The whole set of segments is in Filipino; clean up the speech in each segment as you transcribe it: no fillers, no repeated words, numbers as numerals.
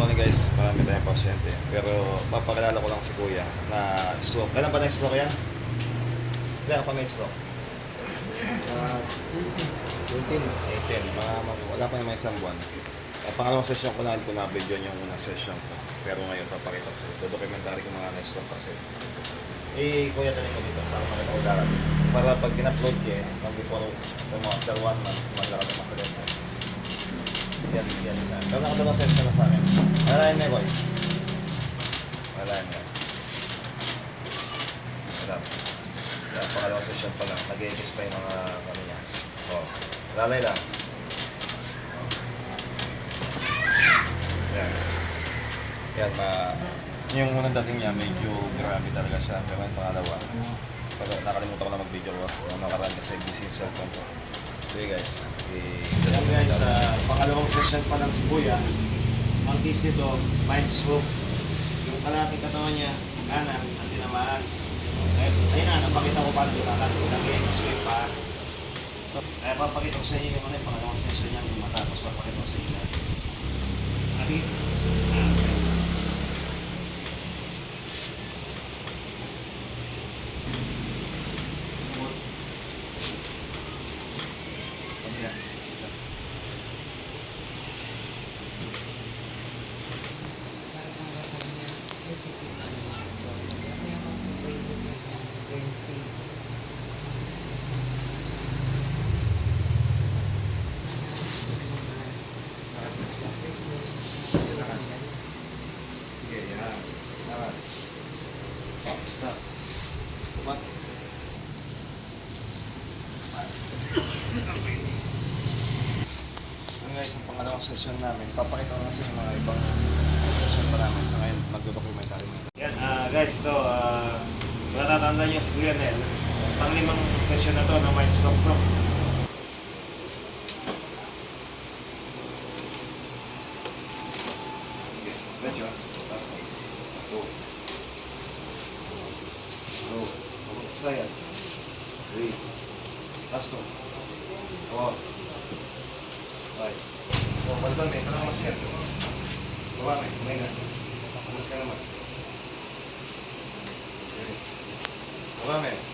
morning guys, marami tayong pasyente. Pero papakilala ko lang si Kuya na stroke. Kailan ba na-stroke yan? Kailan ka pa may stroke? 18. Wala pa naman isang buwan. Pangalawang session ko na video yung unang session ko. Pero ngayon papakita ko sa ito. Documentary ko mga na-stroke kasi. Kuya, tanin ko dito para makita ko lahat. Para pag in-upload ko mag-before after 1 month, maglakad ng masalit. Yan. Pero nakadalawang session na sa akin. Malayan na, Boy. Malayan na. Wala. Yan, pangalawang session pa lang. Nag-i-exist pa yung mga kami niya. Lalay lang. Yan, yung unang dating niya, medyo grabe talaga siya. Pero yung pangalawa, nakalimutan ko na mag-video ko. So, nakaraan kasi busy yung cellphone ko. Okay guys. Yan guys, pangalawang session pa lang si Kuya. Ang case nito, mind stroke. Yung kalaking katawan niya, kanan, ang tinamaan. Ayun na, napakita ko pa ito. Nag-i-explain pa. Kaya papakita ko sa inyo yung pangalawang session niya. Matapos papakita ko sa inyo. Ati? Stop. What? Guys, ang pangalawang session namin, papakita ko na sa mga ibang session pa namin. So ngayon, mag-documentary mo. Yan, guys, ito, natatandaan nyo si Kuya Nel. Pang-limang session na to na mind stroke to. Sige, medyo. Go. Saya. 3. Pasto. 4. 5. Oh, balban may. Parang mas yan. Gawa may. Kumay na. Mas ka naman. Gawa may. 4.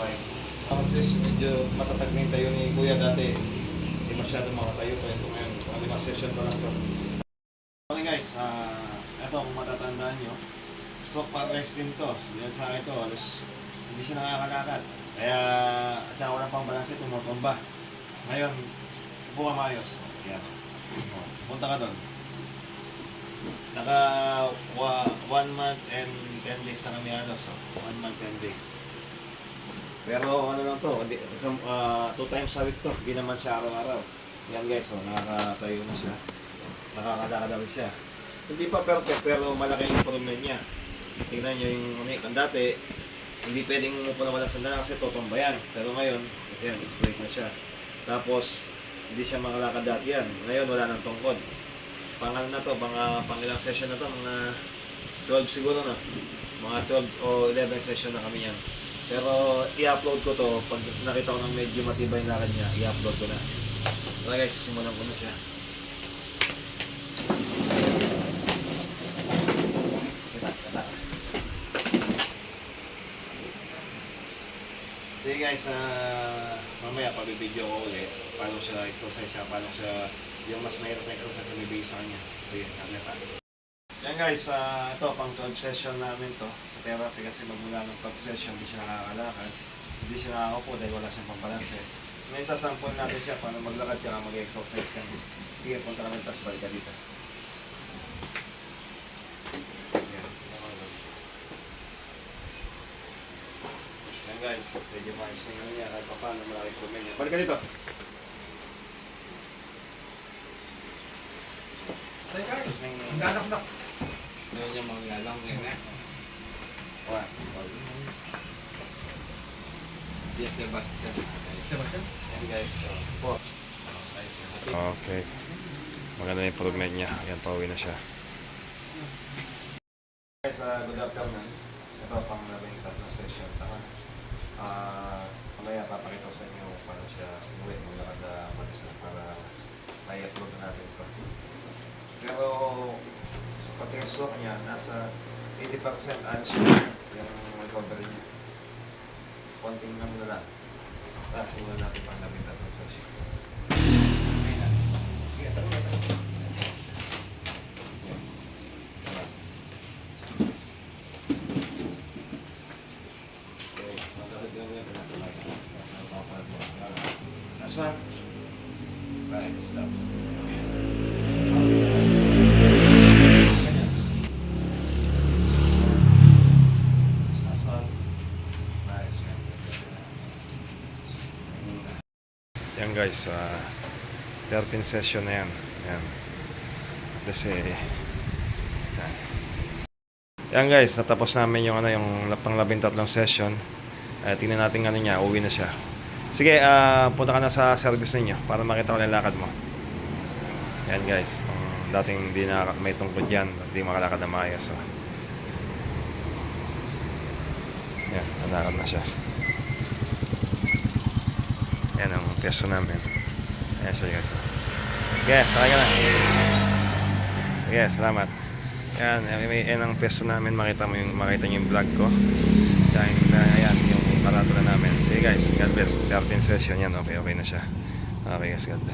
5. At least medyo matatag na yung tayo ni Kuya dati. Hindi masyadong makatayo pa ito ngayon. Parang 5 session pa lang ito. Okay guys, ito kung matatandaan nyo, stroke paralyzed din to. Yan sa akin ito, halos hindi siya nakakalakad. Kaya, at saka wala pang balanse, tumutumba. Ngayon, upo ka maayos. Yan. Punta ka doon. Naka 1 month and 10 days na kami halos. 1 month, 10 days. Pero ano lang to, 2 times a week to. Hindi naman siya araw-araw. Yan guys, nakakatayo na siya. Nakakalakad siya. Hindi pa perfect pero malaking improvement niya. Tingnan nyo yung ang dati, hindi pwedeng umupo na walang sandalan kasi tutumba yan. Pero ngayon, yan, straight na siya. Tapos, hindi siya makalakad dati yan. Ngayon, wala nang tungkod. Pangal na to, pang ilang session na to, mga 12 siguro na. Mga 12 o 11 session na kami yan. Pero, i-upload ko to, pag nakita ko ng medyo matibay na kanya, i-upload ko na. So guys, simulan ko na siya. Sige guys, mamaya pabibideo ko ulit paano siya exercise siya, paano siya yung mas mahirap na exercise na bibigay sa kanya. Sige, kagaya pa. Yan guys, ito pang 12 session namin to sa therapy kasi magmula ng 12 session hindi siya nakakalakad, hindi siya nakakaupo dahil wala siyang pambalanse. May sasample natin siya paano maglakad siya mag-exercise kami. Sige, punta namin tapos balik ka dito. Guys, medyo maayos na niya kahit pa paano malaki po niya. Balik ka dito. Say Carlos, ang dadak-dak. Ngayon niya mga lang ngayon eh. What? Yes, Sebastian. Sebastian? Yan guys, po. Okay. Maganda yung improvement niya. Ayan, pauwi na siya. Guys, good afternoon. Ito pang labing tatlong session. Saka, mamaya papakita ko sa inyo paano siya umuwi, maglakad score niya, nasa 80% alis yung recovery niya. Konting lang na lang. Tapos muna natin pang labing tatlong session. Okay na. Sige, tanong na. Last one. Right, stop. Last one. Right, yan guys, 13 session na yan. Yan. Kasi yan guys, natapos namin yung yung pang 13 session. Tingnan natin ano niya, uwi na siya. Sige, punta ka na sa service ninyo para makita ko yung lakad mo. Yan guys, dating hindi na may tungkod yan, hindi makalakad na maayos. So. Yan, nalakad na siya. Yan ang peso namin. Ayan siya guys. Yes, sakay ka na. Yes, salamat. Yan, yan ang peso namin, makita niyo yung vlog ko. Ayan, yung paratula namin. Sige guys, God bless. 13 session yan, okay na siya. Okay guys, God bless.